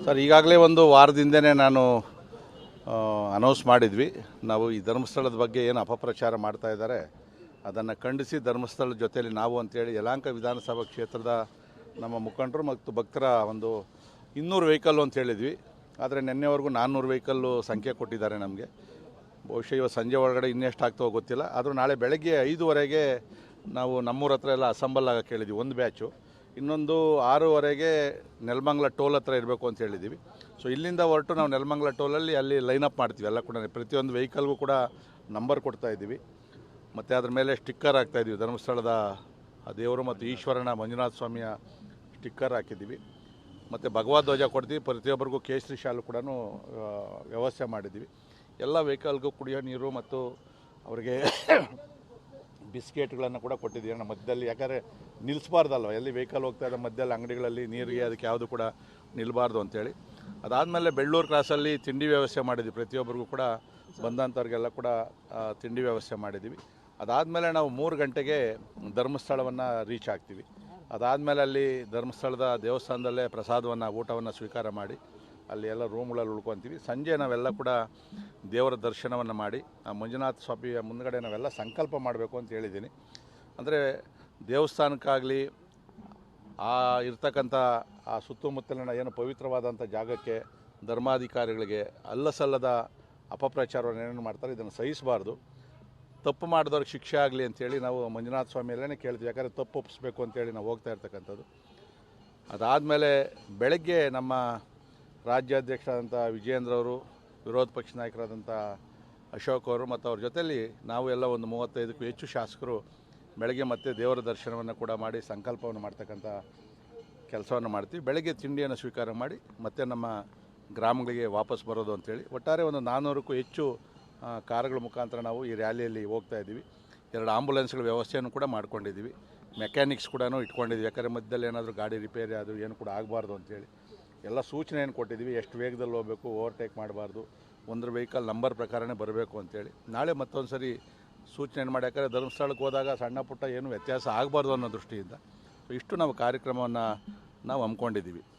Sir, ಈಗಾಗಲೇ ಒಂದು ವಾರದಿಂದನೇ ನಾನು ಅನೌನ್ಸ್ ಮಾಡಿದ್ವಿ. ನಾವು ಈ ಧರ್ಮಸ್ಥಳದ ಬಗ್ಗೆ ಏನು ಅಪಪ್ರಚಾರ ಮಾಡ್ತಾ ಇದ್ದಾರೆ ಅದನ್ನು ಖಂಡಿಸಿ ಧರ್ಮಸ್ಥಳದ ಜೊತೆಯಲ್ಲಿ ನಾವು ಅಂತೇಳಿ ಯಲಹಂಕ ವಿಧಾನಸಭಾ ಕ್ಷೇತ್ರದ ನಮ್ಮ ಮುಖಂಡರು ಮತ್ತು ಭಕ್ತರ ಒಂದು 200 ವೆಹಿಕಲ್ಲು ಅಂತ ಹೇಳಿದ್ವಿ. ಆದರೆ ನಿನ್ನೆವರೆಗೂ 400 ವೆಹಿಕಲ್ಲು ಸಂಖ್ಯೆ ಕೊಟ್ಟಿದ್ದಾರೆ ನಮಗೆ. ಬಹುಶಃ ಇವತ್ತು ಸಂಜೆ ಒಳಗಡೆ ಇನ್ನೆಷ್ಟು ಆಗ್ತವೋ ಗೊತ್ತಿಲ್ಲ. ಆದರೂ ನಾಳೆ ಬೆಳಗ್ಗೆ 5:15ಗೆ ನಾವು ನಮ್ಮೂರ ಹತ್ರ ಎಲ್ಲ ಅಸೆಂಬಲ್ ಆಗಕ್ಕೆ ಹೇಳಿದ್ವಿ, ಒಂದು ಬ್ಯಾಚು. ಇನ್ನೊಂದು 6:15ಗೆ ನೆಲಮಂಗಲ ಟೋಲ್ ಹತ್ರ ಇರಬೇಕು ಅಂತ ಹೇಳಿದ್ದೀವಿ. ಸೊ ಇಲ್ಲಿಂದ ಹೊರಟು ನಾವು ನೆಲಮಂಗಲ ಟೋಲಲ್ಲಿ ಅಲ್ಲಿ ಲೈನಪ್ ಮಾಡ್ತೀವಿ. ಎಲ್ಲ ಕೂಡ ಪ್ರತಿಯೊಂದು ವೆಹಿಕಲ್ಗೂ ಕೂಡ ನಂಬರ್ ಕೊಡ್ತಾ ಇದ್ದೀವಿ. ಮತ್ತು ಅದ್ರ ಮೇಲೆ ಸ್ಟಿಕ್ಕರ್ ಹಾಕ್ತಾಯಿದ್ದೀವಿ. ಧರ್ಮಸ್ಥಳದ ದೇವರು ಮತ್ತು ಈಶ್ವರನ ಮಂಜುನಾಥ ಸ್ವಾಮಿಯ ಸ್ಟಿಕ್ಕರ್ ಹಾಕಿದ್ದೀವಿ. ಮತ್ತು ಭಗವದ್ ಧ್ವಜ ಕೊಡ್ತೀವಿ. ಪ್ರತಿಯೊಬ್ಬರಿಗೂ ಕೇಸರಿ ಶಾಲು ಕೂಡ ವ್ಯವಸ್ಥೆ ಮಾಡಿದ್ದೀವಿ. ಎಲ್ಲ ವೆಹಿಕಲ್ಗೂ ಕುಡಿಯೋ ನೀರು ಮತ್ತು ಅವರಿಗೆ ಬಿಸ್ಕೆಟ್ಗಳನ್ನು ಕೂಡ ಕೊಟ್ಟಿದ್ದೀವಿ ನಮ್ಮ ಮಧ್ಯದಲ್ಲಿ. ಯಾಕಂದರೆ ನಿಲ್ಲಿಸಬಾರ್ದಲ್ವ, ಎಲ್ಲಿ ವೆಹಿಕಲ್ ಹೋಗ್ತಾ ಇದ್ದ ಮಧ್ಯದಲ್ಲಿ ಅಂಗಡಿಗಳಲ್ಲಿ ನೀರಿಗೆ ಅದಕ್ಕೆ ಯಾವುದು ಕೂಡ ನಿಲ್ಲಬಾರ್ದು ಅಂತೇಳಿ. ಅದಾದಮೇಲೆ ಬೆಳ್ಳೂರು ಕ್ರಾಸಲ್ಲಿ ತಿಂಡಿ ವ್ಯವಸ್ಥೆ ಮಾಡಿದ್ವಿ. ಪ್ರತಿಯೊಬ್ಬರಿಗೂ ಕೂಡ ಬಂದಂಥವ್ರಿಗೆಲ್ಲ ಕೂಡ ತಿಂಡಿ ವ್ಯವಸ್ಥೆ ಮಾಡಿದ್ದೀವಿ. ಅದಾದಮೇಲೆ ನಾವು 3 ಗಂಟೆಗೆ ಧರ್ಮಸ್ಥಳವನ್ನು ರೀಚ್ ಆಗ್ತೀವಿ. ಅದಾದಮೇಲೆ ಅಲ್ಲಿ ಧರ್ಮಸ್ಥಳದ ದೇವಸ್ಥಾನದಲ್ಲೇ ಪ್ರಸಾದವನ್ನು ಊಟವನ್ನು ಸ್ವೀಕಾರ ಮಾಡಿ ಅಲ್ಲಿ ಎಲ್ಲ ರೂಮ್ಗಳಲ್ಲಿ ಉಳ್ಕೊತೀವಿ. ಸಂಜೆ ನಾವೆಲ್ಲ ಕೂಡ ದೇವರ ದರ್ಶನವನ್ನು ಮಾಡಿ ಆ ಮಂಜುನಾಥ ಸ್ವಾಮಿಯ ಮುಂದುಗಡೆ ನಾವೆಲ್ಲ ಸಂಕಲ್ಪ ಮಾಡಬೇಕು ಅಂತ ಹೇಳಿದ್ದೀನಿ. ಅಂದರೆ ದೇವಸ್ಥಾನಕ್ಕಾಗಲಿ ಇರ್ತಕ್ಕಂಥ ಆ ಸುತ್ತಮುತ್ತಲಿನ ಏನು ಪವಿತ್ರವಾದಂಥ ಜಾಗಕ್ಕೆ ಧರ್ಮಾಧಿಕಾರಿಗಳಿಗೆ ಅಲ್ಲಸಲ್ಲದ ಅಪಪ್ರಚಾರವನ್ನು ಏನೇನು ಮಾಡ್ತಾರೆ ಇದನ್ನು ಸಹಿಸಬಾರ್ದು. ತಪ್ಪು ಮಾಡಿದವ್ರಿಗೆ ಶಿಕ್ಷೆ ಆಗಲಿ ಅಂಥೇಳಿ ನಾವು ಮಂಜುನಾಥ ಸ್ವಾಮಿಯಲ್ಲೇ ಕೇಳ್ತೀವಿ. ಯಾಕಂದರೆ ತಪ್ಪು ಒಪ್ಪಿಸ್ಬೇಕು ಅಂತೇಳಿ ನಾವು ಹೋಗ್ತಾ ಇರ್ತಕ್ಕಂಥದ್ದು. ಅದಾದಮೇಲೆ ಬೆಳಗ್ಗೆ ನಮ್ಮ ರಾಜ್ಯಾಧ್ಯಕ್ಷರಾದಂಥ ವಿಜಯೇಂದ್ರ ಅವರು, ವಿರೋಧ ಪಕ್ಷ ನಾಯಕರಾದಂಥ ಅಶೋಕ್ ಅವರು ಮತ್ತು ಅವ್ರ ಜೊತೆಯಲ್ಲಿ ನಾವು ಎಲ್ಲ ಒಂದು 35ಕ್ಕೂ ಹೆಚ್ಚು ಶಾಸಕರು ಬೆಳಗ್ಗೆ ಮತ್ತೆ ದೇವರ ದರ್ಶನವನ್ನು ಕೂಡ ಮಾಡಿ ಸಂಕಲ್ಪವನ್ನು ಮಾಡ್ತಕ್ಕಂಥ ಕೆಲಸವನ್ನು ಮಾಡ್ತೀವಿ. ಬೆಳಗ್ಗೆ ತಿಂಡಿಯನ್ನು ಸ್ವೀಕಾರ ಮಾಡಿ ಮತ್ತೆ ನಮ್ಮ ಗ್ರಾಮಗಳಿಗೆ ವಾಪಸ್ ಬರೋದು ಅಂಥೇಳಿ ಒಟ್ಟಾರೆ ಒಂದು 400ಕ್ಕೂ ಹೆಚ್ಚು ಕಾರುಗಳ ಮುಖಾಂತರ ನಾವು ಈ ರ್ಯಾಲಿಯಲ್ಲಿ ಹೋಗ್ತಾ ಇದ್ದೀವಿ. 2 ಆಂಬುಲೆನ್ಸ್ಗಳ ವ್ಯವಸ್ಥೆಯನ್ನು ಕೂಡ ಮಾಡ್ಕೊಂಡಿದ್ದೀವಿ. ಮೆಕ್ಯಾನಿಕ್ಸ್ ಕೂಡ ಇಟ್ಕೊಂಡಿದ್ದೀವಿ. ಯಾಕಂದರೆ ಮಧ್ಯದಲ್ಲಿ ಏನಾದರೂ ಗಾಡಿ ರಿಪೇರಿ ಆದರೂ ಏನು ಕೂಡ ಆಗಬಾರ್ದು ಅಂಥೇಳಿ ಎಲ್ಲ ಸೂಚನೆಯನ್ನು ಕೊಟ್ಟಿದ್ದೀವಿ. ಎಷ್ಟು ವೇಗದಲ್ಲಿ ಹೋಗಬೇಕು, ಓವರ್ಟೇಕ್ ಮಾಡಬಾರ್ದು, ಒಂದು ವೆಹಿಕಲ್ ನಂಬರ್ ಪ್ರಕಾರನೇ ಬರಬೇಕು ಅಂತೇಳಿ ನಾಳೆ ಮತ್ತೊಂದು ಸರಿ ಸೂಚನೆ ಮಾಡಿ. ಯಾಕಂದರೆ ಧರ್ಮಸ್ಥಳಕ್ಕೆ ಹೋದಾಗ ಸಣ್ಣ ಪುಟ್ಟ ಏನು ವ್ಯತ್ಯಾಸ ಆಗಬಾರ್ದು ಅನ್ನೋ ದೃಷ್ಟಿಯಿಂದ ಇಷ್ಟು ನಾವು ಕಾರ್ಯಕ್ರಮವನ್ನು ನಾವು ಹಮ್ಮಿಕೊಂಡಿದ್ದೀವಿ.